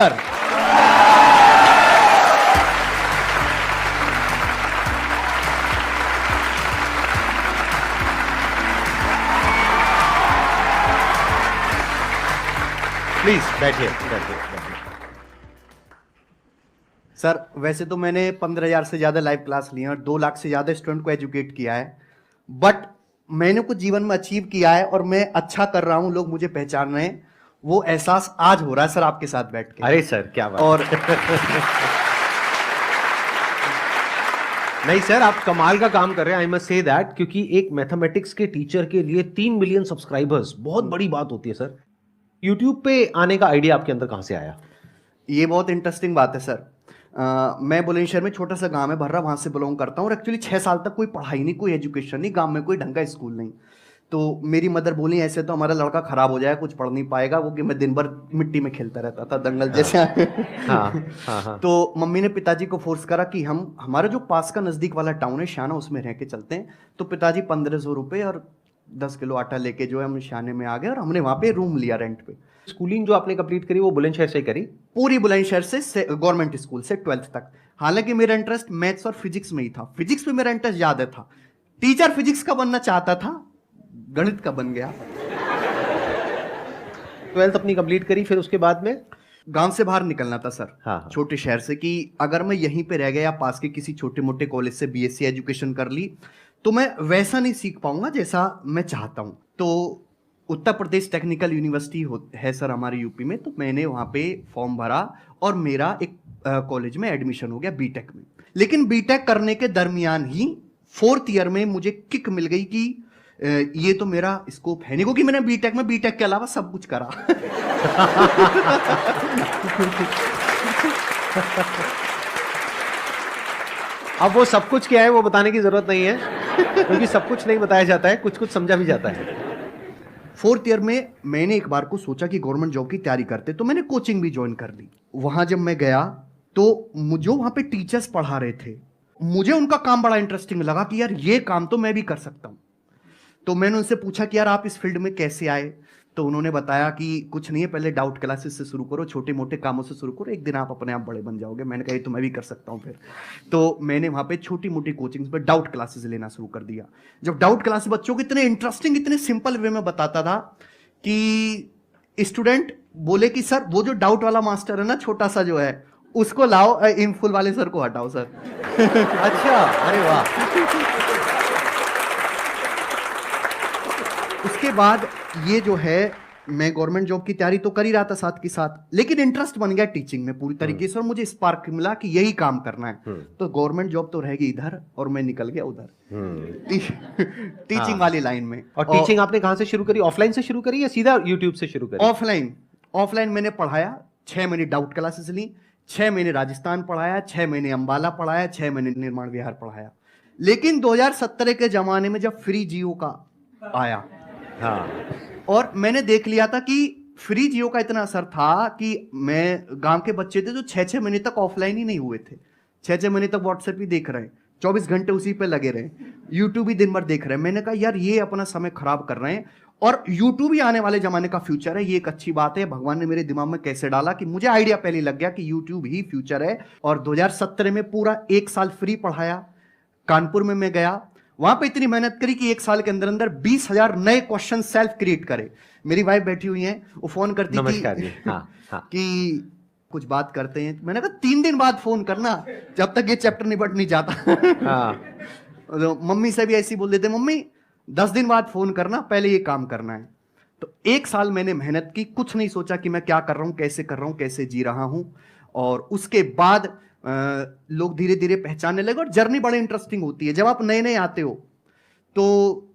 Sir please बैठिए बैठिए। Sir वैसे तो मैंने 15,000 से ज्यादा लाइव क्लास लिए और 2 लाख से ज्यादा स्टूडेंट को एजुकेट किया है, बट मैंने कुछ जीवन में अचीव किया है और मैं अच्छा कर रहा हूं, लोग मुझे पहचान रहे हैं, वो एहसास आज हो रहा है सर आपके साथ बैठ के। अरे सर क्या बात और नहीं सर, आप कमाल का काम कर रहे हैं, आई मस्ट से दैट, क्योंकि एक मैथमेटिक्स के टीचर के लिए 3 मिलियन सब्सक्राइबर्स बहुत बड़ी बात होती है सर। यूट्यूब पे आने का आइडिया आपके अंदर कहां से आया? ये बहुत इंटरेस्टिंग बात है सर। मैं बुलंदशहर में छोटा सा गांव है भर्रा, वहां से बिलोंग करता हूँ और एक्चुअली 6 साल तक कोई पढ़ाई नहीं, कोई एजुकेशन नहीं, गांव में कोई ढंग का स्कूल नहीं। तो मेरी मदर बोली ऐसे तो हमारा लड़का खराब हो जाएगा, कुछ पढ़ नहीं पाएगा वो, कि मैं दिन भर मिट्टी में खेलता रहता था दंगल जैसे। हाँ। तो मम्मी ने पिताजी को फोर्स करा कि हम हमारा जो पास का नजदीक वाला टाउन है शाना, उसमें रह के चलते हैं। तो पिताजी 1500 रुपये और 10 किलो आटा लेके जो है हम शाने में आ गए और हमने वहां पे रूम लिया रेंट पे। स्कूलिंग जो आपने कंप्लीट करी वो बुलंदशहर से ही करी? पूरी बुलंदशहर से गवर्नमेंट स्कूल से 12th तक। हालांकि मेरा इंटरेस्ट मैथ्स और फिजिक्स में ही था, फिजिक्स में मेरा इंटरेस्ट ज्यादा था। टीचर फिजिक्स का बनना चाहता था, गणित का बन गया। 12th अपनी कंप्लीट करी, फिर उसके बाद में गांव से बाहर निकलना था सर। हाँ। छोटे शहर से, कि अगर मैं यहीं पे रह गया या पास के किसी छोटे मोटे कॉलेज से बीएससी एजुकेशन कर ली तो मैं वैसा नहीं सीख पाऊंगा जैसा मैं चाहता हूं। तो उत्तर प्रदेश टेक्निकल यूनिवर्सिटी है सर हमारे यूपी में, तो मैंने वहां पे फॉर्म भरा और मेरा एक कॉलेज में एडमिशन हो गया बीटेक में। लेकिन बीटेक करने के दरमियान ही 4th ईयर में मुझे किक मिल गई कि ये तो मेरा स्कोप है नहीं, क्योंकि मैंने बीटेक के अलावा सब कुछ करा। अब वो सब कुछ क्या है वो बताने की जरूरत नहीं है, क्योंकि सब कुछ नहीं बताया जाता है, कुछ कुछ समझा भी जाता है। 4th ईयर में मैंने एक बार को सोचा कि गवर्नमेंट जॉब की तैयारी करते, तो मैंने कोचिंग भी ज्वाइन कर ली। वहां जब मैं गया तो मुझे वहां पे टीचर्स पढ़ा रहे थे, मुझे उनका काम बड़ा इंटरेस्टिंग लगा कि यार ये काम तो मैं भी कर सकता हूं। तो मैंने उनसे पूछा कि यार आप इस फील्ड में कैसे आए? तो उन्होंने बताया कि कुछ नहीं है, पहले डाउट क्लासेस से शुरू करो, छोटे मोटे कामों से शुरू करो, एक दिन आप अपने आप बड़े बन जाओगे। मैंने कहा ये तो मैं भी कर सकता हूँ। फिर तो मैंने वहाँ पे छोटी मोटी कोचिंग्स पे डाउट क्लासेस लेना शुरू कर दिया। जब डाउट क्लासेस बच्चों को इतने इंटरेस्टिंग, इतने सिंपल वे में बताता था कि स्टूडेंट बोले कि सर वो जो डाउट वाला मास्टर है ना, छोटा सा जो है, उसको लाओ, इन फुल वाले सर को हटाओ सर। अच्छा, अरे वाह। उसके बाद ये जो है, मैं गवर्नमेंट जॉब की तैयारी तो कर ही रहा था साथ के साथ, लेकिन इंटरेस्ट बन गया टीचिंग में पूरी तरीके से और मुझे स्पार्क मिला कि यही काम करना है। तो गवर्नमेंट जॉब तो रहेगी इधर और मैं निकल गया उधर, टीचिंग वाली लाइन में। और टीचिंग आपने कहां से शुरू करी? ऑफलाइन से शुरू करी या सीधा यूट्यूब से शुरू करी? ऑफलाइन मैंने पढ़ाया। 6 महीने डाउट क्लासेस ली, 6 महीने राजस्थान पढ़ाया, 6 महीने अंबाला पढ़ाया, 6 महीने निर्माण विहार पढ़ाया। लेकिन 2017 के जमाने में जब फ्री जियो का आया, हाँ, और मैंने देख लिया था कि फ्री जियो का इतना असर था कि मैं गांव के बच्चे थे जो 6-6 महीने तक ऑफलाइन ही नहीं हुए थे, 6-6 महीने तक व्हाट्सएप ही देख रहे हैं, 24 घंटे उसी पे लगे रहे, यूट्यूब ही दिन भर देख रहे हैं। मैंने कहा यार ये अपना समय खराब कर रहे हैं और यूट्यूब ही आने वाले जमाने का फ्यूचर है, ये एक अच्छी बात है। भगवान ने मेरे दिमाग में कैसे डाला कि मुझे आइडिया पहले लग गया कि यूट्यूब ही फ्यूचर है। और 2017 में पूरा 1 साल फ्री पढ़ाया। कानपुर में मैं गया, वहां पे इतनी मेहनत करी कि 1 साल के अंदर अंदर 20,000 नए क्वेश्चन सेल्फ क्रिएट करे। मेरी वाइफ बैठी हुई है, वो फोन करती कि कुछ बात करते हैं। मैंने कहा 3 दिन बाद फोन करना, जब तक ये चैप्टर निपट नहीं जाता। तो मम्मी से भी ऐसी बोल देते, मम्मी 10 दिन बाद फोन करना, पहले ये काम करना है। तो 1 साल मैंने मेहनत की, कुछ नहीं सोचा कि मैं क्या कर रहा हूं, कैसे कर रहा हूं, कैसे जी रहा हूं। और उसके बाद लोग धीरे धीरे पहचानने लगे और जर्नी बड़ी इंटरेस्टिंग होती है। जब आप नए नए आते हो तो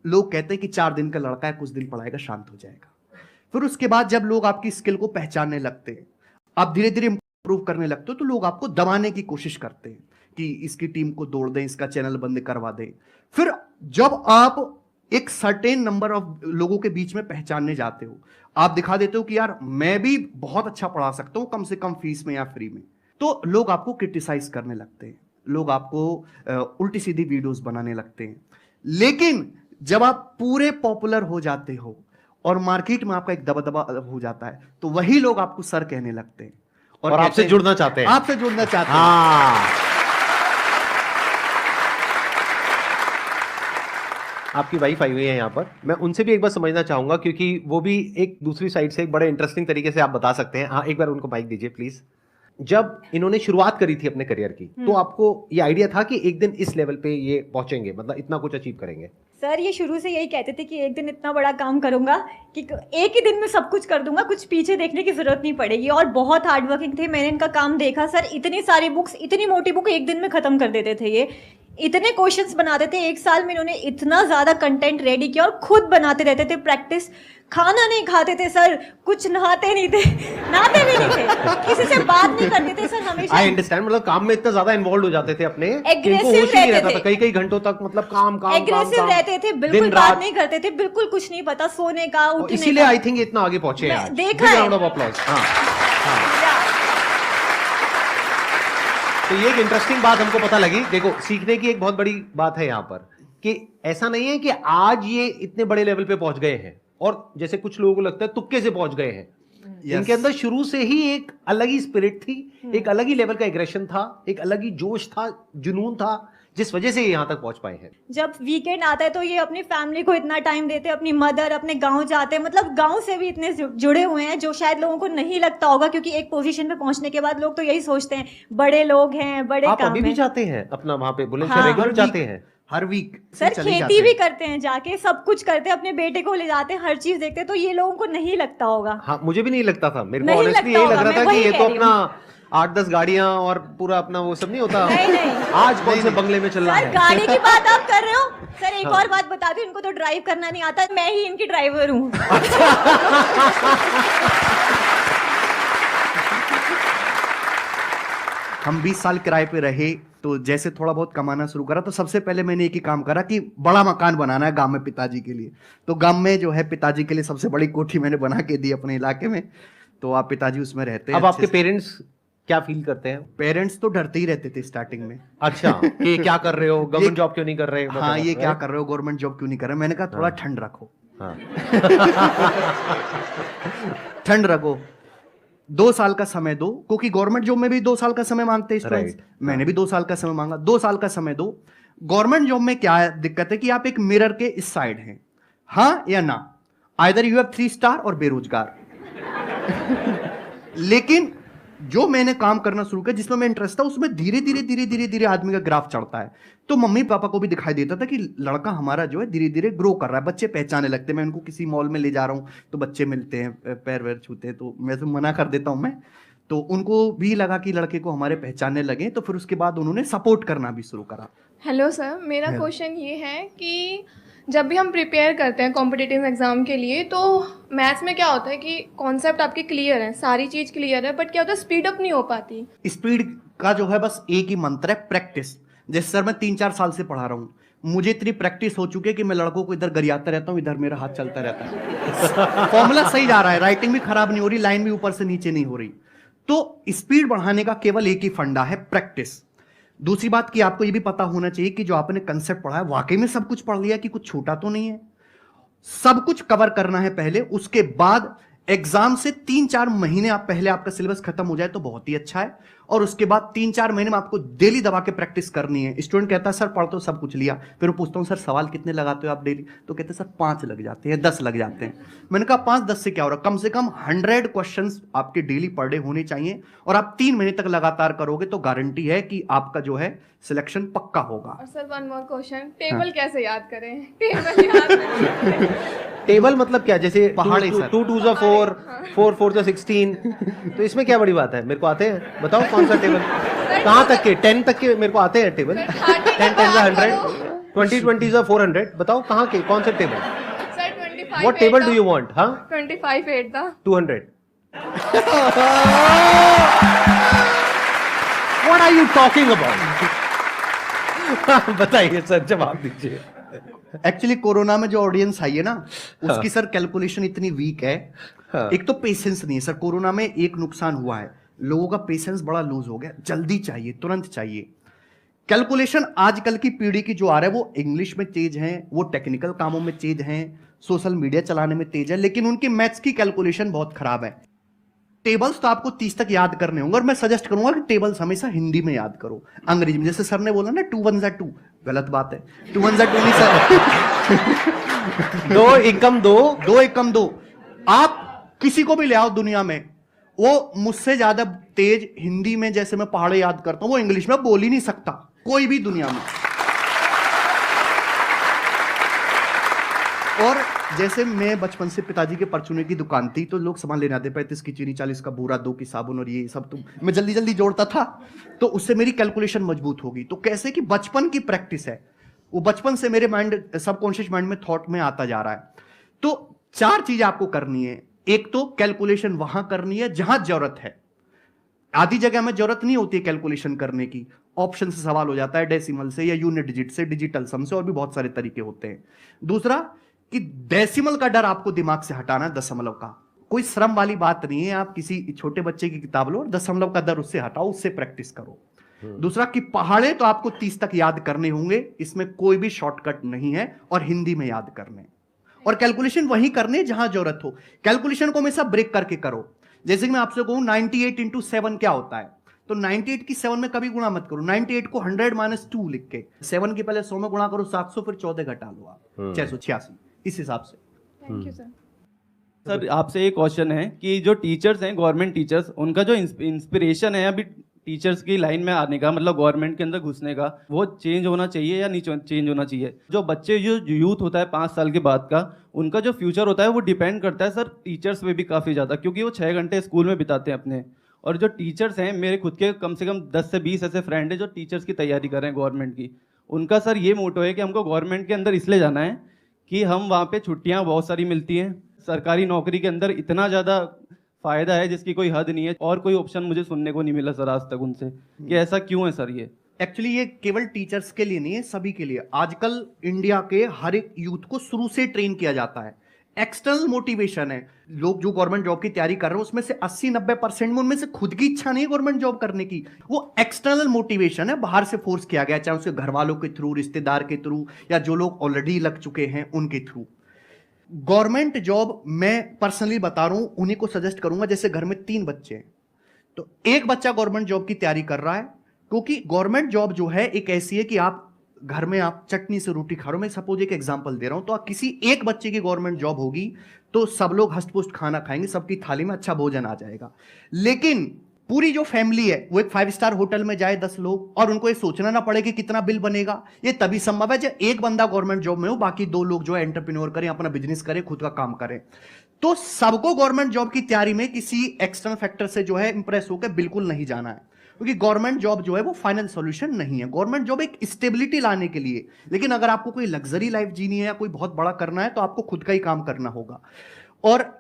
लोग कहते हैं कि 4 दिन का लड़का है, कुछ दिन पढ़ाएगा शांत हो जाएगा। फिर उसके बाद जब लोग आपकी स्किल को पहचानने लगते हैं, आप धीरे धीरे इंप्रूव करने लगते हो, तो लोग आपको दबाने की कोशिश करते हैं कि इसकी टीम को तोड़ दें, इसका चैनल बंद करवा दें। फिर जब आप एक सर्टेन नंबर ऑफ लोगों के बीच में पहचानने जाते हो, आप दिखा देते हो कि यार मैं भी बहुत अच्छा पढ़ा सकता हूं, कम से कम फीस में या फ्री में, तो लोग आपको क्रिटिसाइज करने लगते हैं, लोग आपको उल्टी सीधी वीडियोस बनाने लगते हैं। लेकिन जब आप पूरे पॉपुलर हो जाते हो और मार्केट में आपका एक दबदबा हो जाता है, तो वही लोग आपको सर कहने लगते हैं और कहते आपसे हैं- जुड़ना चाहते हैं। आपसे जुड़ना चाहते हैं। हाँ, आपकी वाइफ आई हुई है यहाँ पर, मैं उनसे भी एक बार समझना चाहूंगा, क्योंकि वो भी एक दूसरी साइड से एक बड़े इंटरेस्टिंग तरीके से आप बता सकते हैं। हाँ, एक बार उनको माइक दीजिए प्लीज। जब इन्होंने शुरुआत करी थी अपने करियर की, तो आपको ये आइडिया था कि एक दिन इस लेवल पे ये पहुंचेंगे, मतलब इतना कुछ अचीव करेंगे? सर ये शुरू से यही कहते थे कि एक दिन इतना बड़ा काम करूंगा कि एक ही दिन में सब कुछ कर दूंगा, कुछ पीछे देखने की जरूरत नहीं पड़ेगी, और बहुत हार्ड वर्किंग थे। मैंने इनका काम देखा सर, इतनी सारी बुक्स, इतनी मोटी बुक एक दिन में खत्म कर देते थे ये, इतने क्वेश्चंस बनाते थे। एक साल में इन्होंने इतना ज्यादा कंटेंट रेडी किया और खुद बनाते रहते थे प्रैक्टिस। खाना नहीं खाते थे सर, कुछ नहाते नहीं थे, नहाते भी नहीं थे, किसी से बात नहीं करते थे सर, हमेशा आई अंडरस्टैंड, मतलब काम में इतना ज्यादा इन्वॉल्व हो जाते थे अपने, कि इनको Aggressive होश ही नहीं रहते रहता था थे। कई घंटों तक, मतलब काम काम एग्रेसिव काम, रहते थे, बिल्कुल दिन बात रात। नहीं करते थे, बिल्कुल कुछ नहीं पता सोने का, और उठने इसीलिए का। आई थिंक इतना आगे पहुंचे हैं मैं आज। देखा Big है। round of applause। हाँ, हाँ। तो ये एक इंटरेस्टिंग बात हमको पता लगी। देखो, सीखने की एक बहुत बड़ी बात है यहाँ पर, कि ऐसा नहीं है कि आज ये इतने बड़े लेवल पे पहुंच गए हैं, और जैसे कुछ लोगों को लगता है तुक्के से पहुंच गए हैं। इनके अंदर शुरू से ही एक अलग ही स्पिरिट थी, एक अलग ही लेवल का एग्रेशन था, एक अलग ही जोश था, जुनून था, जिस वजह से ये यहाँ तक पहुंच पाए हैं। जब वीकेंड आता है तो ये अपनी फैमिली को इतना टाइम देते हैं, अपनी मदर, अपने गांव जाते हैं, मतलब गांव से भी इतने जुड़े हुए हैं जो शायद लोगों को नहीं लगता होगा, क्योंकि एक पोजीशन पे पहुंचने के बाद लोग तो यही सोचते हैं बड़े लोग हैं, बड़े आप काम अभी भी है। जाते हैं अपना वहां पे बुलंदशहर, हाँ, रेगुलर जाते हैं? हर वीक सर खेती भी करते हैं जाके, सब कुछ करते हैं, अपने बेटे को ले जाते हैं, हर चीज देखते हैं, तो ये लोगों को नहीं लगता होगा। हाँ, मुझे भी नहीं लगता था, मेरे को नहीं ऑनेस्टली लगता यही लग होगा, रहा था मैं कि वही ये कह तो रही अपना 8-10 गाड़ियां और पूरा अपना वो सब नहीं होता। नहीं, नहीं। आज कौन से बंगले में चल रहा सर है? गाड़ी की बात आप कर रहे हो सर, एक हाँ। और बात बता दूं, इनको तो ड्राइव करना नहीं आता, मैं ही इनकी ड्राइवर हूँ। हम 20 साल किराए पे रहे, तो जैसे थोड़ा बहुत कमाना शुरू करा, तो सबसे पहले मैंने एक ही काम करा कि बड़ा मकान बनाना है गांव में पिताजी के लिए। तो गांव में जो है पिताजी के लिए सबसे बड़ी कोठी मैंने बना के दी अपने इलाके में, तो आप पिताजी उसमें रहते हैं। अब आपके पेरेंट्स क्या फील करते हैं? पेरेंट्स तो डरते ही रहते थे स्टार्टिंग में। अच्छा, कि क्या कर रहे हो, गवर्नमेंट जॉब क्यों नहीं कर रहे? हाँ, ये क्या कर रहे हो, गवर्नमेंट जॉब क्यों नहीं कर रहे? मैंने कहा थोड़ा ठंड रखो, हाँ। ठंड रखो, 2 साल का समय दो, क्योंकि गवर्नमेंट जॉब में भी 2 साल का समय मांगते हैं स्टूडेंट्स। Right. मैंने भी 2 साल का समय मांगा, 2 साल का समय दो। गवर्नमेंट जॉब में क्या दिक्कत है कि आप एक मिरर के इस साइड हैं, हाँ या ना, आइदर यू हैव 3 स्टार और बेरोजगार। लेकिन जो मैंने काम करना शुरू किया, जिसमें मैं इंटरेस्ट था, उसमें धीरे धीरे धीरे धीरे धीरे आदमी का ग्राफ चढ़ता है। तो मम्मी पापा को भी दिखाई देता था कि लड़का हमारा जो है धीरे धीरे ग्रो कर रहा है, बच्चे पहचाने लगते हैं। मैं उनको किसी मॉल में ले जा रहा हूँ तो बच्चे मिलते हैं, पैर वैर छूते हैं, तो मैं तो मना कर देता हूँ मैं, तो उनको भी लगा कि लड़के को हमारे पहचानने लगे, तो फिर उसके बाद उन्होंने सपोर्ट करना भी शुरू करा। हेलो सर, मेरा Hello. क्वेश्चन ये है कि जब भी हम प्रिपेयर करते हैं कॉम्पिटिटिव एग्ज़ाम के लिए, तो मैथ्स में क्या होता है कि कॉन्सेप्ट आपके क्लियर है, सारी चीज़ क्लियर है, बट क्या होता है स्पीड अप नहीं हो पाती। स्पीड का जो है बस एक ही मंत्र है, प्रैक्टिस। जैसे सर मैं 3-4 साल से पढ़ा रहा हूँ, मुझे इतनी प्रैक्टिस हो चुकी है कि मैं लड़कों को इधर गरियाता रहता हूँ, इधर मेरा हाथ चलता रहता है। फॉर्मूला सही जा रहा है, राइटिंग भी खराब नहीं हो रही, लाइन भी ऊपर से नीचे नहीं हो रही। तो स्पीड बढ़ाने का केवल एक ही फंडा है, प्रैक्टिस। दूसरी बात कि आपको ये भी पता होना चाहिए कि जो आपने कंसेप्ट पढ़ा है वाकई में सब कुछ पढ़ लिया, कि कुछ छूटा तो नहीं है। सब कुछ कवर करना है पहले, उसके बाद एग्जाम से 3-4 महीने आप पहले आपका सिलेबस खत्म हो जाए तो बहुत ही अच्छा है, और उसके बाद 3-4 महीने में आपको डेली दबा के प्रैक्टिस करनी है। स्टूडेंट कहता है सर पढ़ तो सब कुछ लिया, फिर वो पूछता हूँ सर सवाल कितने लगाते हो आप डेली, तो कहते हैं सर 5 लग जाते हैं, 10 लग जाते हैं। मैंने कहा 5-10 से क्या हो रहा है, कम से कम 100 क्वेश्चंस आपके डेली पर डे होने चाहिए, और आप 3 महीने तक लगातार करोगे तो गारंटी है कि आपका जो है सिलेक्शन पक्का होगा। और sir one more question, table कैसे याद करें? टेबल याद करें। टेबल मतलब क्या? जैसे पहाड़ी सर। 2 2 4, 4 4 16, तो इसमें क्या बड़ी बात है? मेरे को आते हैं, बताओ कौन सा टेबल, कहाँ तक के? 10 तक के मेरे को आते हैं टेबल। 10 10 100, 20 20 400, बताओ कहाँ के, कौन से table? Sir 25 what table do you want? हाँ, 25 8 था। 200। What are you talking about? बताइए सर, जवाब दीजिए। एक्चुअली कोरोना में जो ऑडियंस आई है ना, उसकी सर कैलकुलेशन इतनी वीक है। हाँ। एक तो पेशेंस नहीं है सर, कोरोना में एक नुकसान हुआ है, लोगों का पेशेंस बड़ा लूज हो गया, जल्दी चाहिए, तुरंत चाहिए। कैलकुलेशन आजकल की पीढ़ी की जो आ रहा है वो इंग्लिश में तेज है, वो टेक्निकल कामों में तेज हैं, सोशल मीडिया चलाने में तेज है, लेकिन उनकी मैथ्स की कैलकुलेशन बहुत खराब है। टेबल्स तो आपको 30 तक याद करने होंगे, और मैं सजेस्ट करूंगा कि टेबल्स हमेशा हिंदी में याद करो। अंग्रेजी में जैसे सर ने बोला ना 2 1 2, गलत बात है। 2 1 2 नहीं सर, 2 एकम 2, 2 एकम 2। आप किसी को भी ले आओ दुनिया में, वो मुझसे ज्यादा तेज हिंदी में जैसे मैं पहाड़े याद करता हूं, वो इंग्लिश में बोल ही नहीं सकता, कोई भी दुनिया में। और जैसे मैं बचपन से पिताजी के परचूने की दुकान थी, तो लोग सामान लेने आते, 35 की चीनी, 40 का बूरा, 2 की साबुन और ये सब, तो मैं जल्दी जल्दी जोड़ता था, तो उससे मेरी कैलकुलेशन मजबूत होगी। तो कैसे कि बचपन की प्रैक्टिस है, वो बचपन से मेरे माइंड, सबकॉन्शियस माइंड में थॉट में आता जा रहा है। तो 4 चीज आपको करनी है। एक तो कैलकुलेशन वहां करनी है जहां जरूरत है, आधी जगह में जरूरत नहीं होती है कैलकुलेशन करने की, ऑप्शन से सवाल हो जाता है, डेसिमल से या यूनिट डिजिट से, डिजिटल सम से, और भी बहुत सारे तरीके होते हैं। दूसरा कि डेसिमल का डर आपको दिमाग से हटाना है, दशमलव का। कोई श्रम वाली बात नहीं है, आप किसी छोटे बच्चे की किताब लो और दशमलव का डर उससे हटाओ, उससे प्रैक्टिस करो। दूसरा कि पहाड़े तो आपको 30 तक याद करने होंगे, इसमें कोई भी शॉर्टकट नहीं है, और हिंदी में याद करने, और कैलकुलेशन वही करने जहां जरूरत हो। कैलकुलेशन को हमेशा ब्रेक करके करो। जैसे कि मैं आपसे कहूं 98 इंटू 7 क्या होता है, तो 98 की 7 में कभी गुणा मत करो, 98 को 100 - 2 लिख के 7 के पहले 100 में गुणा करो 700, फिर 14 घटा लो आप 686, इस हिसाब से। Thank you sir. सर आपसे एक क्वेश्चन है कि जो टीचर्स हैं, गवर्नमेंट टीचर्स, उनका जो इंस्पिरेशन है अभी टीचर्स की लाइन में आने का, मतलब गवर्नमेंट के अंदर घुसने का, वो चेंज होना चाहिए या नहीं चेंज होना चाहिए? जो बच्चे, जो यूथ होता है 5 साल के बाद का, उनका जो फ्यूचर होता है वो डिपेंड करता है सर टीचर्स पे भी काफ़ी ज़्यादा, क्योंकि वो 6 घंटे स्कूल में बिताते हैं अपने। और जो टीचर्स हैं, मेरे खुद के कम से कम 10 से 20 ऐसे फ्रेंड हैं जो टीचर्स की तैयारी कर रहे हैं गवर्नमेंट की। उनका सर ये मोटो है कि हमको गवर्नमेंट के अंदर इसलिए जाना है कि हम वहाँ पे छुट्टियाँ बहुत सारी मिलती हैं, सरकारी नौकरी के अंदर इतना ज़्यादा फ़ायदा है जिसकी कोई हद नहीं है, और कोई ऑप्शन मुझे सुनने को नहीं मिला सर आज तक उनसे कि ऐसा क्यों है सर। ये एक्चुअली ये केवल टीचर्स के लिए नहीं है, सभी के लिए। आजकल इंडिया के हर एक यूथ को शुरू से ट्रेन किया जाता है, एक्सटर्नल मोटिवेशन है। लोग जो गवर्नमेंट जॉब की तैयारी कर रहे हैं उसमें से 80-90% में उनमें से खुद की इच्छा नहीं है गवर्नमेंट जॉब करने की, वो एक्सटर्नल मोटिवेशन है, बाहर से फोर्स किया गया, चाहे उसके घर वालों के थ्रू, रिश्तेदार के थ्रू, या जो लोग ऑलरेडी लग चुके हैं उनके थ्रू। गवर्नमेंट जॉब मैं पर्सनली बता रहा हूं, उन्हीं को सजेस्ट करूंगा जैसे घर में 3 बच्चे हैं, तो एक बच्चा गवर्नमेंट जॉब की तैयारी कर रहा है, क्योंकि गवर्नमेंट जॉब जो है एक ऐसी है कि आप घर में आप चटनी से रोटी खा रहे हो। मैं सपोज एक एग्जांपल दे रहा हूं, तो किसी एक बच्चे की गवर्नमेंट जॉब होगी तो सब लोग हष्ट-पुष्ट खाना खाएंगे, सबकी थाली में अच्छा भोजन आ जाएगा। लेकिन पूरी जो फैमिली है वो एक 5 स्टार होटल में जाए 10 लोग, और उनको ये सोचना ना पड़े कि कितना बिल बनेगा, ये तभी संभव है जब एक बंदा गवर्नमेंट जॉब में हो, बाकी 2 लोग जो है एंटरप्रेन्योर करें, अपना बिजनेस करें, खुद का काम करें। तो सबको गवर्नमेंट जॉब की तैयारी में किसी एक्सटर्नल फैक्टर से जो है इंप्रेस होकर बिल्कुल नहीं जाना है, क्योंकि गवर्नमेंट जॉब जो है वो फाइनल सॉल्यूशन नहीं है। गवर्नमेंट जॉब एक स्टेबिलिटी लाने के लिए, लेकिन अगर आपको कोई लग्जरी लाइफ जीनी है या कोई बहुत बड़ा करना है तो आपको खुद का ही काम करना होगा। और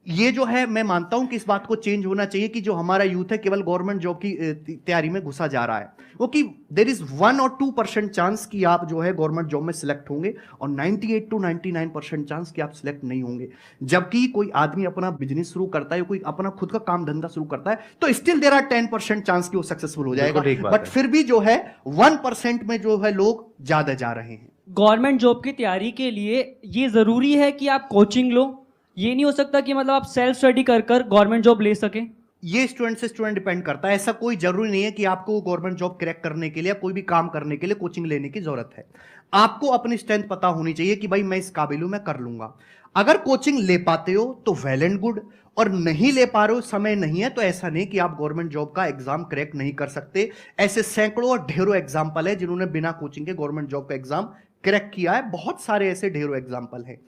ये जो है मैं मानता हूं कि इस बात को चेंज होना चाहिए कि जो हमारा यूथ है केवल गवर्नमेंट जॉब की तैयारी में घुसा जा रहा है, वो कि देयर इज 1 और 2% चांस कि आप जो है गवर्नमेंट जॉब में सिलेक्ट होंगे, और 98 to 99% चांस कि आप सिलेक्ट नहीं होंगे। जबकि कोई आदमी अपना बिजनेस शुरू करता है, कोई अपना खुद का काम धंधा शुरू करता है, तो स्टिल देयर आर 10% चांस कि वो सक्सेसफुल हो जाएगा, बट फिर भी जो है 1% में जो है लोग ज्यादा जा रहे हैं। गवर्नमेंट जॉब की तैयारी के लिए ये जरूरी है कि आप कोचिंग लो, ये नहीं हो सकता कि मतलब आप सेल्फ स्टडी कर गवर्नमेंट जॉब ले सकें? ये स्टूडेंट से स्टूडेंट डिपेंड करता है, ऐसा कोई जरूरी नहीं है कि आपको गवर्नमेंट जॉब क्रैक करने के लिए कोई भी काम करने के लिए कोचिंग लेने की जरूरत है। आपको अपनी स्ट्रेंथ पता होनी चाहिए कि भाई मैं इस काबिल हूं, मैं कर लूंगा। अगर कोचिंग ले पाते हो तो वेल एंड गुड, और नहीं ले पा रहे हो, समय नहीं है, तो ऐसा नहीं कि आप गवर्नमेंट जॉब का एग्जाम क्रैक नहीं कर सकते। ऐसे सैकड़ों और ढेरों एग्जाम्पल है जिन्होंने बिना कोचिंग के गवर्नमेंट जॉब का एग्जाम क्रैक किया है, बहुत सारे ऐसे ढेरों एग्जाम्पल हैं।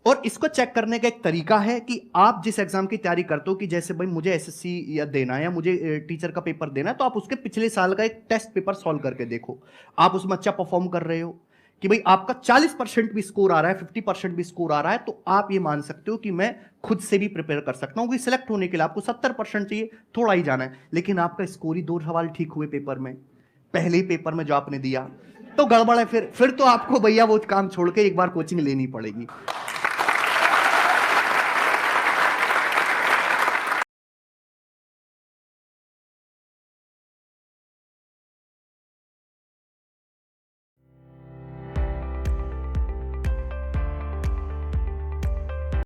और इसको चेक करने का एक तरीका है कि आप जिस एग्जाम की तैयारी करते हो, कि जैसे भाई मुझे एसएससी या देना है या मुझे टीचर का पेपर देना है, तो आप उसके पिछले साल का एक टेस्ट पेपर सॉल्व करके देखो, आप उसमें अच्छा परफॉर्म कर रहे हो कि भाई आपका 40% भी स्कोर आ रहा है, 50% भी स्कोर आ रहा है, तो आप ये मान सकते हो कि मैं खुद से भी प्रिपेयर कर सकता हूं। कि सिलेक्ट होने के लिए आपको 70% चाहिए, थोड़ा ही जाना है, लेकिन आपका स्कोर ही 2 सवाल ठीक हुए पेपर में, पहले ही पेपर में जो आपने दिया, तो गड़बड़ है। फिर तो आपको भैया वो काम छोड़ के एक बार कोचिंग लेनी पड़ेगी।